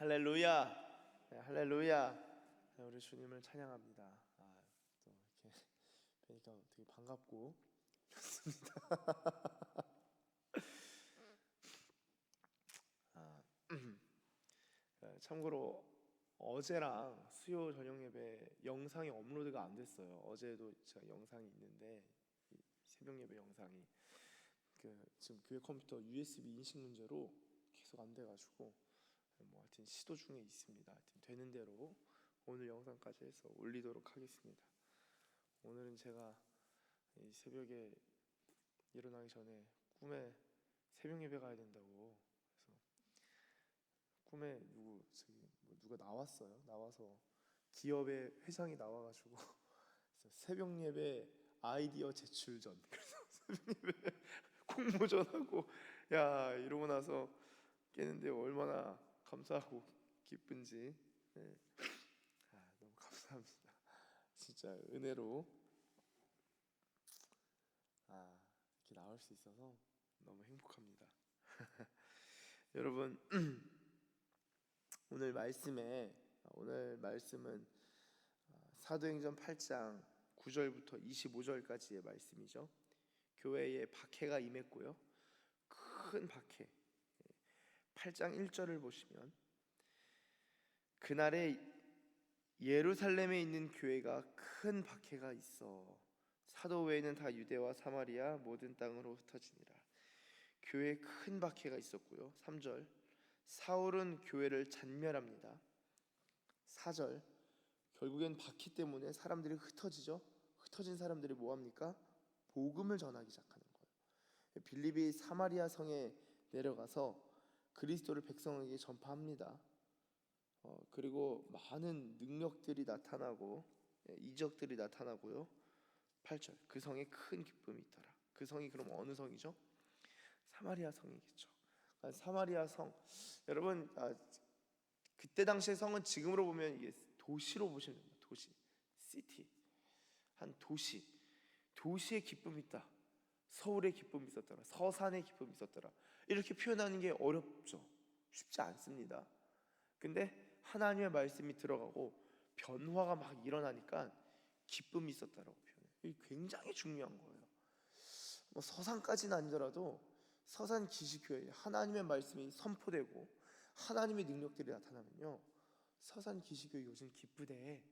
할렐루야. 네, 할렐루야. 네, 우리 주님을 찬양합니다. 또 이렇게 뵈니까 되게 반갑고 좋습니다. 아, 참고로 어제랑 수요 저녁 예배 영상이 업로드가 안 됐어요. 어제도 제가 영상이 있는데 새벽 예배 영상이 지금 교회 컴퓨터 USB 인식 문제로 계속 안 돼가지고 하여튼 시도 중에 있습니다. 하여튼 되는 대로 오늘 영상까지 해서 올리도록 하겠습니다. 오늘은 제가 이 새벽에 일어나기 전에 꿈에 새벽 예배 가야 된다고 그래서 꿈에 누가 나왔어요. 나와서 기업의 회장이 나와가지고 새벽 예배 아이디어 제출 전 그래서 새벽 예배 공모전하고 야 이러고 나서 깨는데 얼마나 감사하고 기쁜지 너무 감사합니다. 진짜 은혜로 이렇게 나올 수 있어서 너무 행복합니다. 여러분 오늘 말씀은 사도행전 8장 9절부터 25절까지의 말씀이죠. 교회에 박해가 임했고요. 큰 박해 8장 1절을 보시면 그날에 예루살렘에 있는 교회가 큰 박해가 있어 사도 외에는 다 유대와 사마리아 모든 땅으로 흩어지니라. 교회에 큰 박해가 있었고요. 3절 사울은 교회를 잔멸합니다. 4절 결국엔 박해 때문에 사람들이 흩어지죠. 흩어진 사람들이 뭐합니까? 복음을 전하기 시작하는 거예요. 빌립이 사마리아 성에 내려가서 그리스도를 백성에게 전파합니다. 그리고 많은 능력들이 나타나고 이적들이 나타나고요. 8절 그 성에 큰 기쁨이 있더라. 그 성이 그럼 어느 성이죠? 사마리아 성이겠죠. 사마리아 성 여러분 그때 당시의 성은 지금으로 보면 이게 도시로 보시면 됩니다. 도시, 시티 한 도시의 기쁨이 있다. 서울의 기쁨이 있었더라. 서산의 기쁨이 있었더라. 이렇게 표현하는 게 어렵죠. 쉽지 않습니다. 근데 하나님의 말씀이 들어가고 변화가 막 일어나니까 기쁨이 있었다라고 표현해요. 이게 굉장히 중요한 거예요. 서산까지는 아니더라도 서산 기시교회 하나님의 말씀이 선포되고 하나님의 능력들이 나타나면요, 서산 기시교회 요즘 기쁘대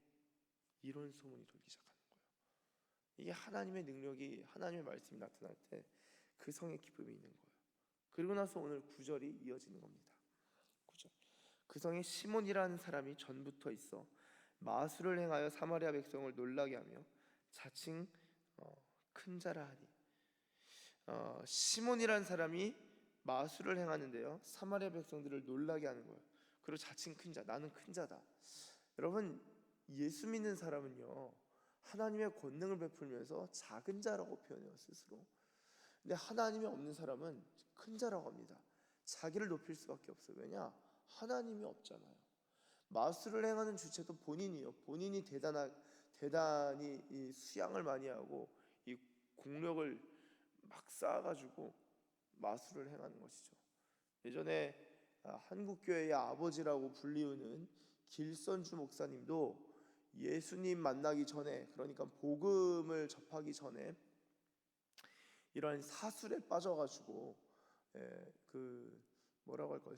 이런 소문이 돌기 시작하는 거예요. 이게 하나님의 능력이 하나님의 말씀이 나타날 때 그 성에 기쁨이 있는 거예요. 그리고 나서 오늘 9절이 이어지는 겁니다. 9절 그 성에 시몬이라는 사람이 전부터 있어 마술을 행하여 사마리아 백성을 놀라게 하며 자칭 큰 자라 하니 시몬이라는 사람이 마술을 행하는데요, 사마리아 백성들을 놀라게 하는 거예요. 그리고 자칭 큰 자, 나는 큰 자다. 여러분 예수 믿는 사람은요 하나님의 권능을 베풀면서 작은 자라고 표현해요, 스스로. 근데 하나님이 없는 사람은 큰 자라고 합니다. 자기를 높일 수밖에 없어요. 왜냐? 하나님이 없잖아요. 마술을 행하는 주체도 본인이요. 본인이 대단히 이 수양을 많이 하고 이 공력을 막 쌓아가지고 마술을 행하는 것이죠. 예전에 한국교회의 아버지라고 불리우는 길선주 목사님도 예수님 만나기 전에, 그러니까 복음을 접하기 전에 이러한 사술에 빠져가지고 뭐라고 할까요?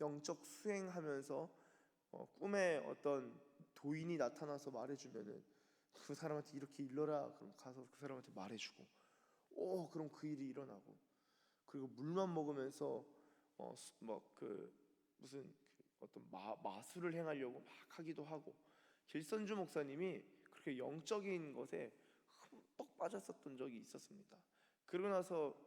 영적 수행하면서 꿈에 어떤 도인이 나타나서 말해주면은 그 사람한테 이렇게 일러라, 그럼 가서 그 사람한테 말해주고, 그럼 그 일이 일어나고, 그리고 물만 먹으면서 어떤 마술을 행하려고 막 하기도 하고. 길선주 목사님이 그렇게 영적인 것에 흠뻑 빠졌었던 적이 있었습니다. 그러고 나서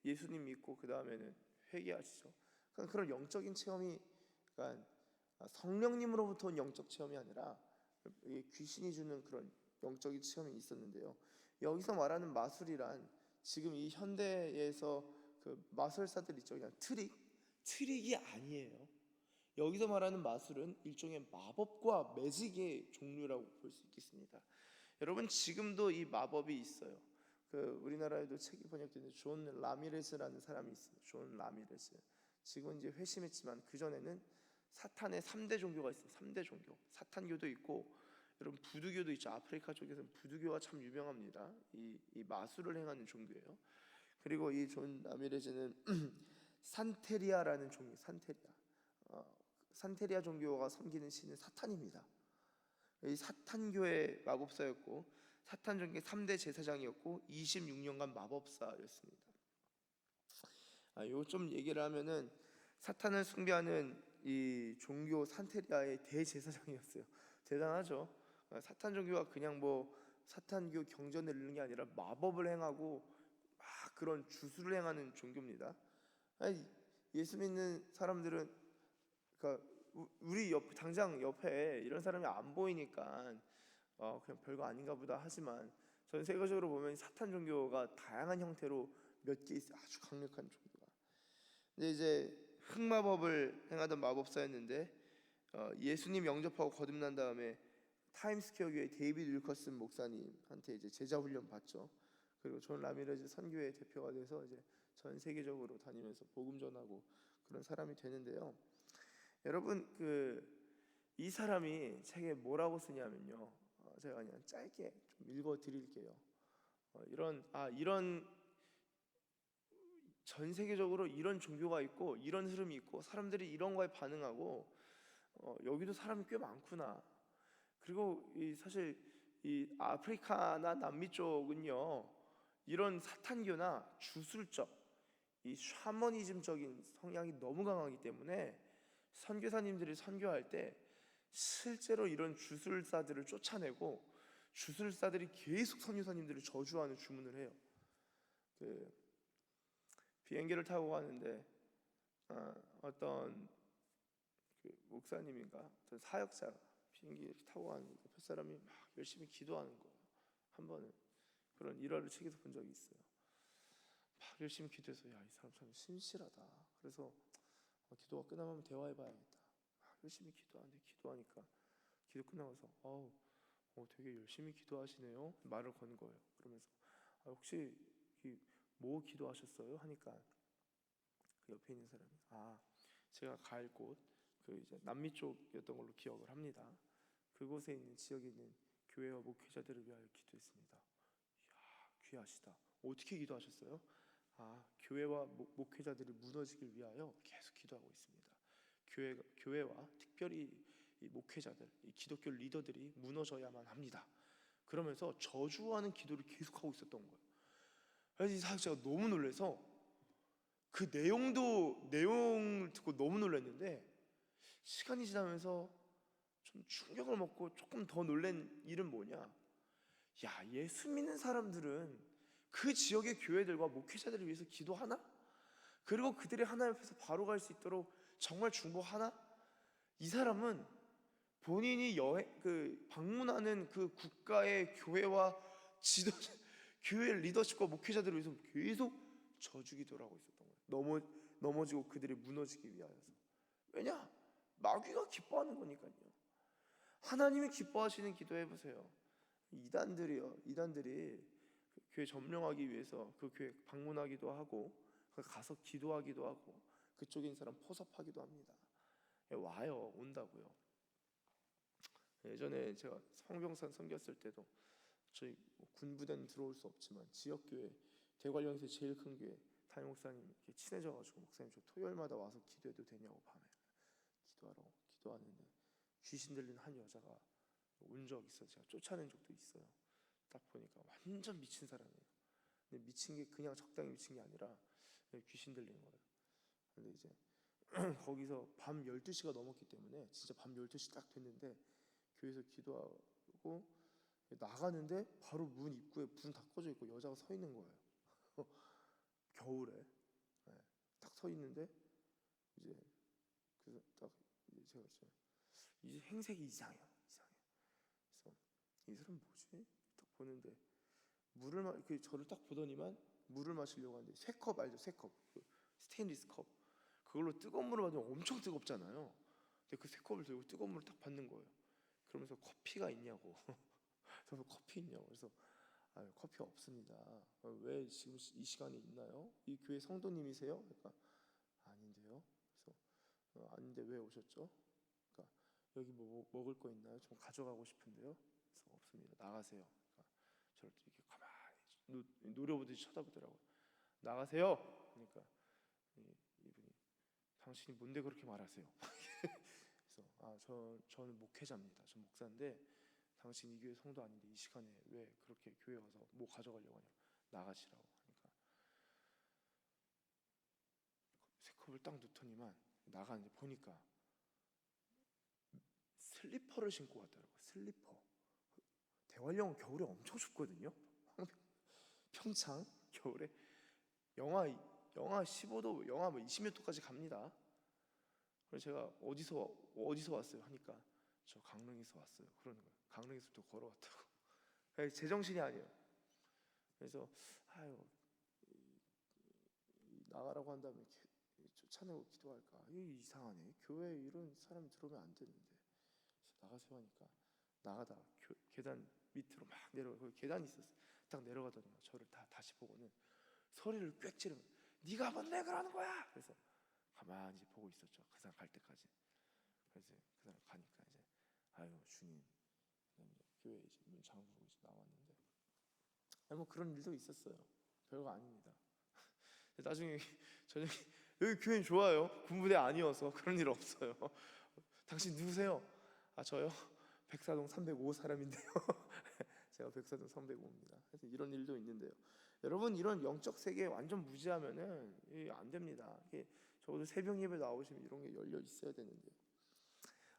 예수님 믿고 그 다음에는 회개하시죠. 그러니까 그런 영적인 체험이, 그러니까 성령님으로부터 온 영적 체험이 아니라 귀신이 주는 그런 영적인 체험이 있었는데요. 여기서 말하는 마술이란 지금 이 현대에서 그 마술사들 있죠. 그냥 트릭이 아니에요. 여기서 말하는 마술은 일종의 마법과 매직의 종류라고 볼 수 있겠습니다. 여러분 지금도 이 마법이 있어요. 우리나라에도 책이 번역되는 존 라미레스라는 사람이 있어요. 존 라미레스. 지금은 이제 회심했지만 그 전에는 사탄의 3대 종교가 있어요. 3대 종교. 사탄교도 있고, 여러분 부두교도 있죠. 아프리카 쪽에서는 부두교가 참 유명합니다. 이 마술을 행하는 종교예요. 그리고 이 존 라미레즈는 산테리아라는 종교, 산테리아 종교가 섬기는 신은 사탄입니다. 이 사탄교의 마법사였고, 사탄 종교 3대 제사장이었고 26년간 마법사였습니다. 요 좀 얘기를 하면은 사탄을 숭배하는 이 종교 산테리아의 대제사장이었어요. 대단하죠. 사탄 종교가 그냥 뭐 사탄교 경전을 읽는 게 아니라 마법을 행하고 막 그런 주술을 행하는 종교입니다. 아니, 예수 믿는 사람들은, 그러니까 우리 당장 옆에 이런 사람이 안 보이니까 그냥 별거 아닌가 보다 하지만, 전 세계적으로 보면 사탄 종교가 다양한 형태로 몇 개 있어요. 아주 강력한 종교가. 근데 이제 흑마법을 행하던 마법사였는데, 예수님 영접하고 거듭난 다음에 타임스퀘어 교회 데이비드 윌커슨 목사님한테 이제 제자 훈련 받죠. 그리고 존 라미레즈 선교회 대표가 돼서 이제 전 세계적으로 다니면서 복음 전하고 그런 사람이 되는데요. 여러분, 이 사람이 책에 뭐라고 쓰냐면요, 제가 그냥 짧게 좀 읽어 드릴게요. 이런 전 세계적으로 이런 종교가 있고 이런 흐름이 있고 사람들이 이런 거에 반응하고, 여기도 사람이 꽤 많구나. 그리고 사실 이 아프리카나 남미 쪽은요, 이런 사탄교나 주술적, 이 샤머니즘적인 성향이 너무 강하기 때문에 선교사님들이 선교할 때 실제로 이런 주술사들을 쫓아내고, 주술사들이 계속 선교사님들을 저주하는 주문을 해요. 비행기를 타고 가는데 어떤 목사님인가 어떤 사역자가 비행기 타고 가는 옆에 사람이 막 열심히 기도하는 거예요. 한 번은 그런 일화를 책에서 본 적이 있어요. 막 열심히 기도해서, 야, 이 사람 참 신실하다. 그래서 기도가 끝나면 대화해봐야겠다. 막 열심히 기도하니까 기도 끝나고서 되게 열심히 기도하시네요. 말을 건 거예요. 그러면서 혹시 뭐 기도하셨어요? 하니까 그 옆에 있는 사람이 제가 갈 곳 이제 남미 쪽이었던 걸로 기억을 합니다. 그곳에 있는 지역에 있는 교회와 목회자들을 위하여 기도했습니다. 이야, 귀하시다. 어떻게 기도하셨어요? 교회와 목회자들이 무너지길 위하여 계속 기도하고 있습니다. 교회와 특별히 이 목회자들, 이 기독교 리더들이 무너져야만 합니다. 그러면서 저주하는 기도를 계속하고 있었던 거예요. 그래서 이 사역자가 너무 놀라서 그 내용을 듣고 너무 놀랐는데, 시간이 지나면서 좀 충격을 먹고 조금 더 놀란 일은 뭐냐, 야, 예수 믿는 사람들은 그 지역의 교회들과 목회자들을 위해서 기도하나? 그리고 그들이 하나님 앞에서 바로 갈 수 있도록 정말 중보하나? 이 사람은 본인이 방문하는 그 국가의 교회와 교회 리더십과 목회자들을 위해서 계속 저주기도를 하고 있었던 거예요. 넘어지고 그들이 무너지기 위하여서. 왜냐? 마귀가 기뻐하는 거니까요. 하나님이 기뻐하시는 기도해보세요. 이단들이 그 교회 점령하기 위해서 그 교회 방문하기도 하고 가서 기도하기도 하고 그쪽에 있는 사람 포섭하기도 합니다. 온다고요. 예전에 제가 성병산 섬겼을 때도 저희 군부대는 들어올 수 없지만 지역교회, 대관령에서 제일 큰 교회 담임 목사님 이렇게 친해져가지고, 목사님 저 토요일마다 와서 기도해도 되냐고 밤에 기도하는데 귀신 들린 한 여자가 온 적 있어요. 제가 쫓아낸 적도 있어요. 딱 보니까 완전 미친 사람이에요. 근데 미친 게 그냥 적당히 미친 게 아니라 귀신 들린 거예요. 근데 이제 거기서 밤 12시가 넘었기 때문에 진짜 밤 12시 딱 됐는데 교회에서 기도하고 나가는데 바로 문 입구에 불 다 꺼져 있고 여자가 서 있는 거예요. 겨울에 딱 서 있는데 이제 딱 제가 이 행색이 이상해요. 그래서 이 사람 뭐지? 딱 보는데 저를 딱 보더니만 물을 마시려고 하는데 새 컵 알죠? 새 컵, 스테인리스 컵, 그걸로 뜨거운 물을 받으면 엄청 뜨겁잖아요. 근데 그 새 컵을 들고 뜨거운 물을 딱 받는 거예요. 그러면서 커피가 있냐고. 그래서 커피 있냐고. 그래서 커피 없습니다. 왜 지금 이 시간에 있나요? 이 교회 성도님이세요? 그러니까 아닌데요. 아닌데 왜 오셨죠? 그러니까 여기 뭐 먹을 거 있나요? 좀 가져가고 싶은데요. 그래서 없습니다. 나가세요. 그러니까 저를 이렇게 가만히 노려보듯이 쳐다보더라고요. 나가세요. 그러니까 이분이 당신이 뭔데 그렇게 말하세요? 그래서 저는 목회자입니다. 전 목사인데 당신 이 교회 성도 아닌데 이 시간에 왜 그렇게 교회 와서 뭐 가져가려고 하냐? 나가시라고 하니까 세 컵을 딱 넣더니만 나가 이제 보니까 슬리퍼를 신고 왔더라고요. 슬리퍼. 대관령은 겨울에 엄청 춥거든요. 평창 겨울에 영하 15도, 영하 뭐 20몇 도까지 갑니다. 그래서 제가 어디서 왔어요 하니까 저 강릉에서 왔어요. 그러는 거예요. 강릉에서 또 걸어왔다고. 제정신이 아니에요. 그래서 아유 나가라고 한 다음에 쫓아내고 기도할까? 이상하네. 교회에 이런 사람이 들어오면 안 되는데. 나가세요 하니까 나가다 계단 밑으로 막 내려가. 거기 계단이 있었어요. 딱 내려가더니 저를 다시 보고는 소리를 꽥 지르면 네가 뭔데 그러는 거야. 그래서 가만히 보고 있었죠. 그 사람 갈 때까지. 그래서 그 사람 가니까 이제 아유 주님, 교회 이제 문 잠그고 이제 나왔는데 뭐 그런 일도 있었어요. 별거 아닙니다. 나중에 저녁에 여기 교회 좋아요. 군부대 아니어서 그런 일 없어요. 당신 누구세요? 저요? 백사동 305 사람인데요. 제가 백사동 305입니다. 그래서 이런 일도 있는데요. 여러분 이런 영적 세계에 완전 무지하면은 안 됩니다. 적어도 새벽 예배 나오시면 이런 게 열려 있어야 되는데요.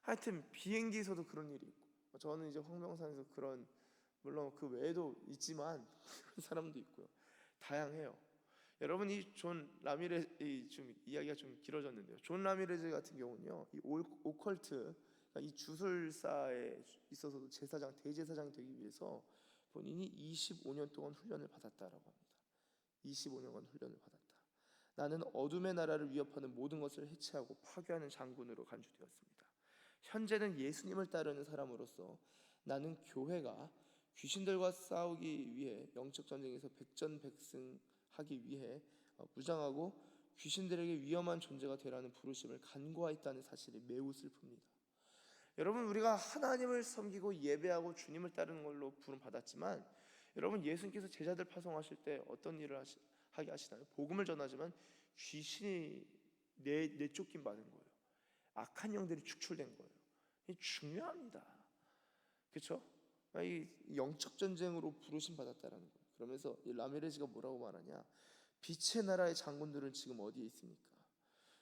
하여튼 비행기에서도 그런 일이 있고 저는 이제 황명산에서 그런 물론 그 외에도 있지만 그런 사람도 있고요. 다양해요. 여러분 이 존 라미레 좀 이야기가 좀 길어졌는데요. 존 라미레즈 같은 경우는요, 이 오컬트 이 주술사에 있어서도 대제사장이 되기 위해서 본인이 25년 동안 훈련을 받았다라고 합니다. 25년간 훈련을 받았다. 나는 어둠의 나라를 위협하는 모든 것을 해체하고 파괴하는 장군으로 간주되었습니다. 현재는 예수님을 따르는 사람으로서 나는 교회가 귀신들과 싸우기 위해 영적 전쟁에서 백전백승하기 위해 무장하고 귀신들에게 위험한 존재가 되라는 부르심을 간구하였다는 사실이 매우 슬픕니다. 여러분 우리가 하나님을 섬기고 예배하고 주님을 따르는 걸로 부름 받았지만 여러분 예수님께서 제자들 파송하실 때 어떤 일을 하게 하시나요? 복음을 전하지만 귀신이 내쫓김 받은 거예요. 악한 영들이 축출된 거예요. 이게 중요합니다. 그렇죠? 이 영적 전쟁으로 부르심 받았다라는 거예요. 그러면서 이 라미레즈가 뭐라고 말하냐? 빛의 나라의 장군들은 지금 어디에 있습니까?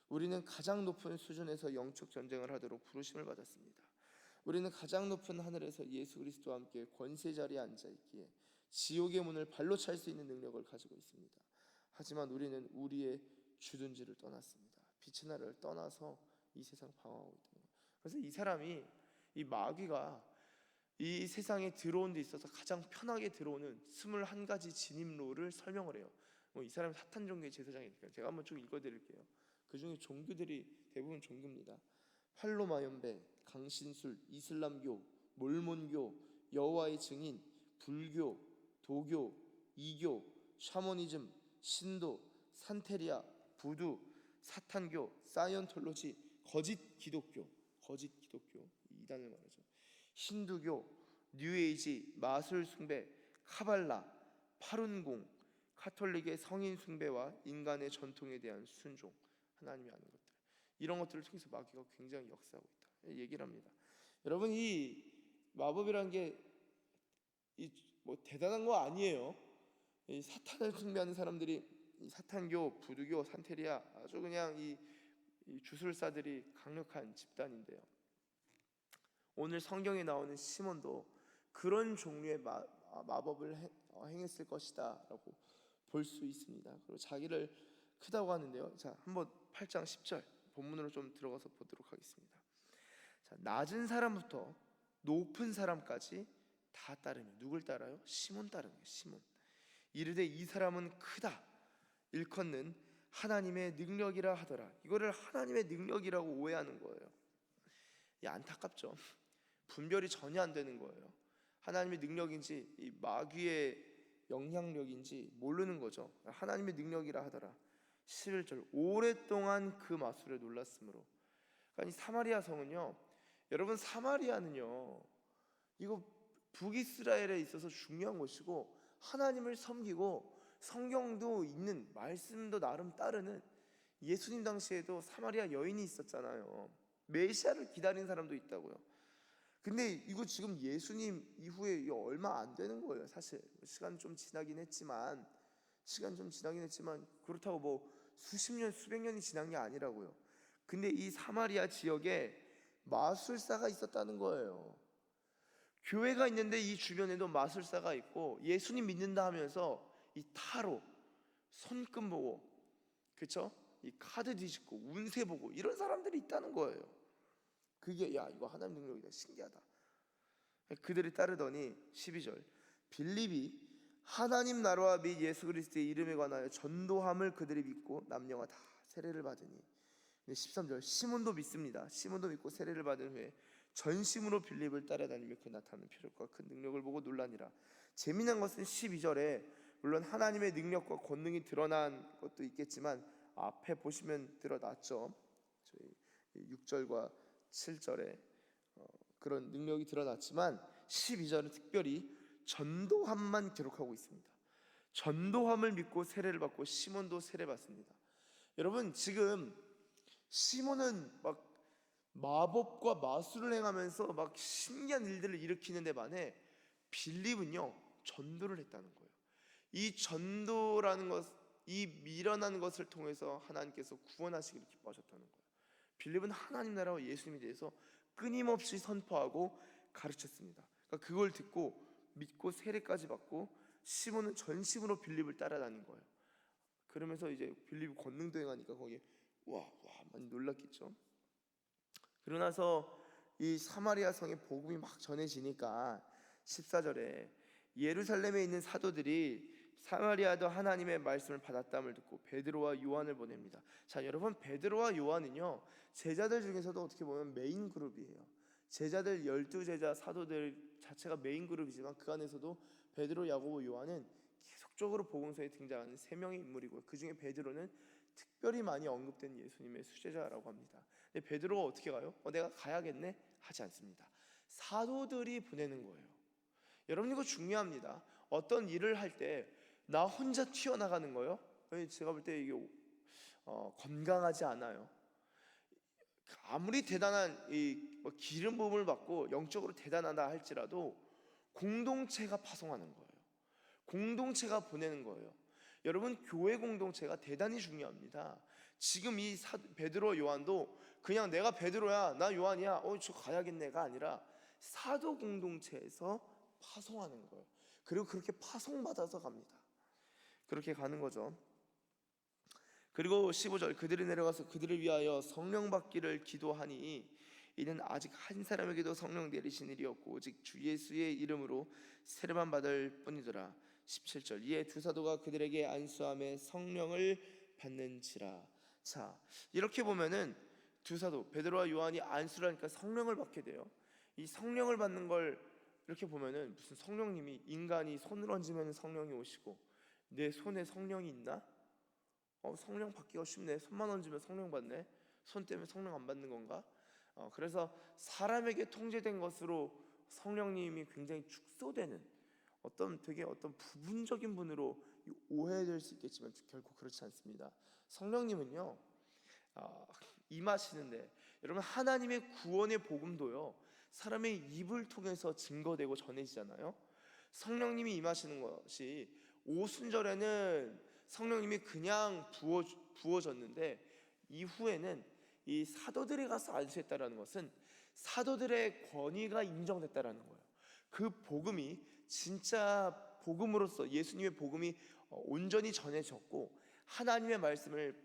우리는 가장 높은 수준에서 영적 전쟁을 하도록 부르심을 받았습니다. 우리는 가장 높은 하늘에서 예수 그리스도와 함께 권세 자리에 앉아 있기에 지옥의 문을 발로 찰 수 있는 능력을 가지고 있습니다. 하지만 우리는 우리의 주둔지를 떠났습니다. 빛의 나라를 떠나서 이 세상 방황하고 있다는 거예요. 그래서 이 사람이 이 마귀가 이 세상에 들어온 데 있어서 가장 편하게 들어오는 21가지 진입로를 설명을 해요. 이 사람은 사탄 종교의 제사장이니까 제가 한번 쭉 읽어드릴게요. 그 중에 종교들이 대부분 종교입니다. 팔로마연배, 강신술, 이슬람교, 몰몬교, 여호와의 증인, 불교, 도교, 이교, 샤머니즘, 신도, 산테리아, 부두, 사탄교, 사이언톨로지, 거짓 기독교 이단을 말하죠. 힌두교, 뉴에이지, 마술 숭배, 카발라, 파룬공, 카톨릭의 성인 숭배와 인간의 전통에 대한 순종, 하나님이 아는 것들, 이런 것들을 통해서 마귀가 굉장히 역사하고 있다 얘기를 합니다. 여러분 이 마법이라는 게 뭐 대단한 거 아니에요. 이 사탄을 숭배하는 사람들이 이 사탄교, 부두교, 산테리아 아주 그냥 이 주술사들이 강력한 집단인데요. 오늘 성경에 나오는 시몬도 그런 종류의 마법을 행했을 것이다라고 볼 수 있습니다. 그리고 자기를 크다고 하는데요. 자, 한번 8장 10절 본문으로 좀 들어가서 보도록 하겠습니다. 자, 낮은 사람부터 높은 사람까지 다 따르며 누굴 따라요? 시몬 따르며 시몬. 이르되 이 사람은 크다. 일컫는 하나님의 능력이라 하더라. 이거를 하나님의 능력이라고 오해하는 거예요. 안타깝죠. 분별이 전혀 안 되는 거예요. 하나님의 능력인지 이 마귀의 영향력인지 모르는 거죠. 하나님의 능력이라 하더라. 11절 오랫동안 그 마술에 놀랐으므로 그러니까 이 사마리아 성은요, 여러분 사마리아는요, 이거 북이스라엘에 있어서 중요한 곳이고 하나님을 섬기고 성경도 있는 말씀도 나름 따르는, 예수님 당시에도 사마리아 여인이 있었잖아요. 메시아를 기다리는 사람도 있다고요. 근데 이거 지금 예수님 이후에 이거 얼마 안 되는 거예요. 사실 시간 좀 지나긴 했지만 그렇다고 뭐 수십 년 수백 년이 지난 게 아니라고요. 근데 이 사마리아 지역에 마술사가 있었다는 거예요. 교회가 있는데 이 주변에도 마술사가 있고 예수님 믿는다 하면서 이 타로, 손금 보고, 그쵸? 이 카드 뒤집고 운세 보고 이런 사람들이 있다는 거예요. 그게 야 이거 하나님 능력이다, 신기하다. 그들이 따르더니 12절, 빌립이 하나님 나라와 및 예수 그리스도의 이름에 관하여 전도함을 그들이 믿고 남녀가 다 세례를 받으니. 13절, 시몬도 믿습니다. 시몬도 믿고 세례를 받은 후에 전심으로 빌립을 따라다니며 그 나타나는 표적과 큰 능력을 보고 놀라니라. 재미난 것은 12절에 물론 하나님의 능력과 권능이 드러난 것도 있겠지만 앞에 보시면 드러났죠. 저희 6절과 7절에 그런 능력이 드러났지만 12절은 특별히 전도함만 기록하고 있습니다. 전도함을 믿고 세례를 받고 시몬도 세례 받습니다. 여러분 지금 시몬은 막 마법과 마술을 행하면서 막 신기한 일들을 일으키는 데 반해 빌립은요 전도를 했다는 거예요. 이 전도라는 것, 이 미련한 것을 통해서 하나님께서 구원하시기를 기뻐하셨다는 거예요. 빌립은 하나님 나라와 예수님에 대해서 끊임없이 선포하고 가르쳤습니다. 그러니까 그걸 듣고 믿고 세례까지 받고 시몬은 전심으로 빌립을 따라다닌 거예요. 그러면서 이제 빌립이 권능도 행하니까 거기에 와 많이 놀랐겠죠. 그러고 나서 이 사마리아 성에 복음이 막 전해지니까 14절에 예루살렘에 있는 사도들이 사마리아도 하나님의 말씀을 받았다함을 듣고 베드로와 요한을 보냅니다. 자 여러분, 베드로와 요한은요 제자들 중에서도 어떻게 보면 메인 그룹이에요. 제자들 12제자 사도들 자체가 메인 그룹이지만 그 안에서도 베드로, 야고보, 요한은 계속적으로 복음서에 등장하는 3명의 인물이고요. 그 중에 베드로는 특별히 많이 언급된 예수님의 수제자라고 합니다. 근데 베드로가 어떻게 가요? 내가 가야겠네? 하지 않습니다. 사도들이 보내는 거예요. 여러분 이거 중요합니다. 어떤 일을 할 때 나 혼자 튀어나가는 거요? 제가 볼 때 이게 건강하지 않아요. 아무리 대단한 기름 부음을 받고 영적으로 대단하다 할지라도 공동체가 파송하는 거예요. 공동체가 보내는 거예요. 여러분 교회 공동체가 대단히 중요합니다. 지금 이 베드로, 요한도 그냥 내가 베드로야 나 요한이야 저 가야겠네가 아니라 사도 공동체에서 파송하는 거예요. 그리고 그렇게 파송받아서 갑니다. 그렇게 가는 거죠. 그리고 15절, 그들이 내려가서 그들을 위하여 성령 받기를 기도하니 이는 아직 한 사람에게도 성령 내리신 일이 없고 오직 주 예수의 이름으로 세례만 받을 뿐이더라. 17절, 이에 두 사도가 그들에게 안수함에 성령을 받는지라. 자 이렇게 보면은 두 사도 베드로와 요한이 안수를 하니까 성령을 받게 돼요. 이 성령을 받는 걸 이렇게 보면은 무슨 성령님이, 인간이 손을 얹으면 성령이 오시고 내 손에 성령이 있나? 성령 받기가 쉽네. 손만 얹으면 성령 받네. 손 때문에 성령 안 받는 건가? 그래서 사람에게 통제된 것으로 성령님이 굉장히 축소되는 어떤 부분적인 분으로 오해될 수 있겠지만 결코 그렇지 않습니다. 성령님은요 임하시는데 여러분 하나님의 구원의 복음도요 사람의 입을 통해서 증거되고 전해지잖아요. 성령님이 임하시는 것이 오순절에는 성령님이 그냥 부어졌는데 이후에는 이 사도들이 가서 안수했다라는 것은 사도들의 권위가 인정됐다라는 거예요. 그 복음이 진짜 복음으로서 예수님의 복음이 온전히 전해졌고 하나님의 말씀을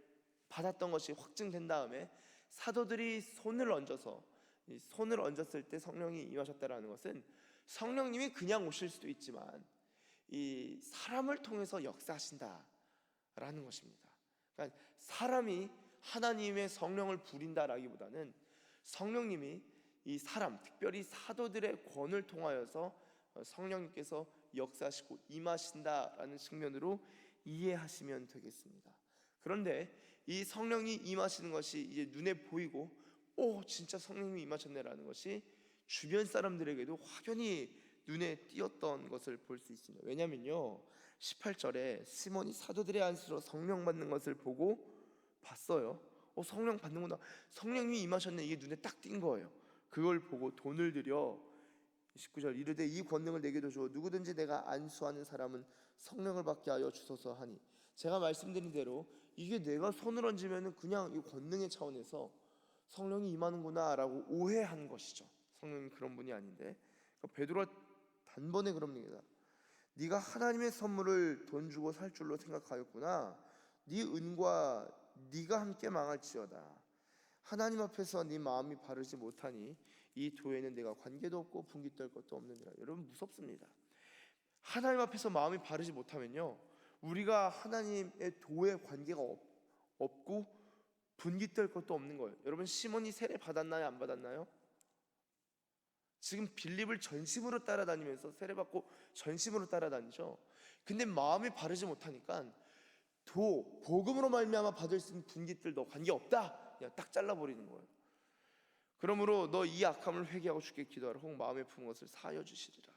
받았던 것이 확증된 다음에 사도들이 손을 얹었을 때 성령이 임하셨다라는 것은 성령님이 그냥 오실 수도 있지만 이 사람을 통해서 역사하신다라는 것입니다. 그러니까 사람이 하나님의 성령을 부린다라기보다는 성령님이 이 사람, 특별히 사도들의 권을 통하여서 성령님께서 역사하시고 임하신다라는 측면으로 이해하시면 되겠습니다. 그런데 이 성령이 임하시는 것이 이제 눈에 보이고 진짜 성령님이 임하셨네라는 것이 주변 사람들에게도 확연히 눈에 띄었던 것을 볼 수 있습니다. 왜냐면요, 18절에 시몬이 사도들의 안수로 성령 받는 것을 보고 봤어요. 성령 받는구나, 성령님이 임하셨네, 이게 눈에 딱 띈 거예요. 그걸 보고 돈을 들여 19절 이르되 이 권능을 내게도 주어 누구든지 내가 안수하는 사람은 성령을 받게 하여 주소서 하니, 제가 말씀드린 대로 이게 내가 손을 얹으면 그냥 이 권능의 차원에서 성령이 임하는구나 라고 오해한 것이죠. 성령님 그런 분이 아닌데, 베드로가 단번에 그럽니다. 네가 하나님의 선물을 돈 주고 살 줄로 생각하였구나. 네 은과 네가 함께 망할지어다. 하나님 앞에서 네 마음이 바르지 못하니 이 도에는 내가 관계도 없고 분기 떨 것도 없느니라. 여러분, 무섭습니다. 하나님 앞에서 마음이 바르지 못하면요, 우리가 하나님의 도에 관계가 없고 분기 떨 것도 없는 거예요. 여러분, 시몬이 세례 받았나요, 안 받았나요? 지금 빌립을 전심으로 따라다니면서 세례받고 전심으로 따라다니죠. 근데 마음이 바르지 못하니까 복음으로 말미암아 받을 수 있는 분깃들도 관계없다, 그냥 딱 잘라버리는 거예요. 그러므로 너 이 악함을 회개하고 주께 기도하라. 혹 마음에 품은 것을 사하여 주시리라.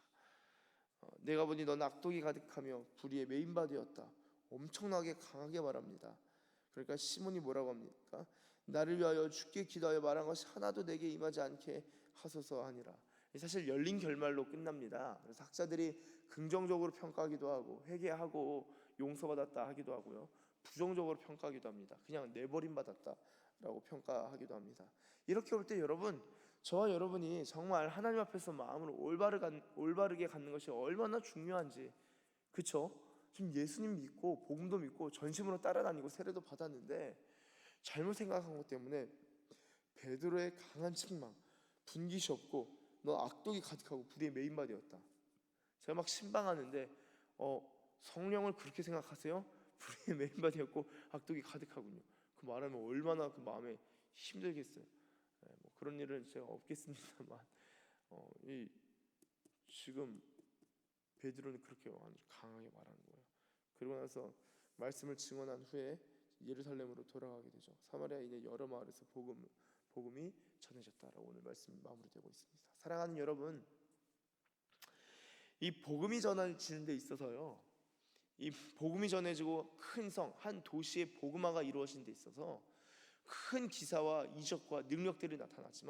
내가 보니 넌 악독이 가득하며 불의에 메인바 되었다. 엄청나게 강하게 말합니다. 그러니까 시몬이 뭐라고 합니까? 나를 위하여 주께 기도하여 말한 것이 하나도 내게 임하지 않게 하소서 하니라. 사실 열린 결말로 끝납니다. 그래서 학자들이 긍정적으로 평가하기도 하고 회개하고 용서받았다 하기도 하고요, 부정적으로 평가하기도 합니다. 그냥 내버림 받았다라고 평가하기도 합니다. 이렇게 볼 때 여러분, 저와 여러분이 정말 하나님 앞에서 마음을 올바르게 갖는 것이 얼마나 중요한지, 그쵸? 지금 예수님 믿고 복음도 믿고 전심으로 따라다니고 세례도 받았는데 잘못 생각한 것 때문에 베드로의 강한 책망, 분깃이 없고 너 악독이 가득하고 불의의 메인바 되었다. 제가 막 신방하는데 성령을 그렇게 생각하세요? 불의의 메인바 되었고 악독이 가득하군요. 그 말하면 얼마나 그 마음에 힘들겠어요. 뭐 그런 일은 제가 없겠습니다만, 지금 베드로는 그렇게 강하게 말하는 거예요. 그리고 나서 말씀을 증언한 후에 예루살렘으로 돌아가게 되죠. 사마리아에 있는 여러 마을에서 복음이 전해졌다라고 오늘 말씀이 마무리되고 있습니다. 사랑하는 여러분, 이 복음이 전해지는 데 있어서요, 이 복음이 전해지고 큰 성, 한 도시의 복음화가 이루어진 데 있어서 큰 기사와 이적과 능력들이 나타났지만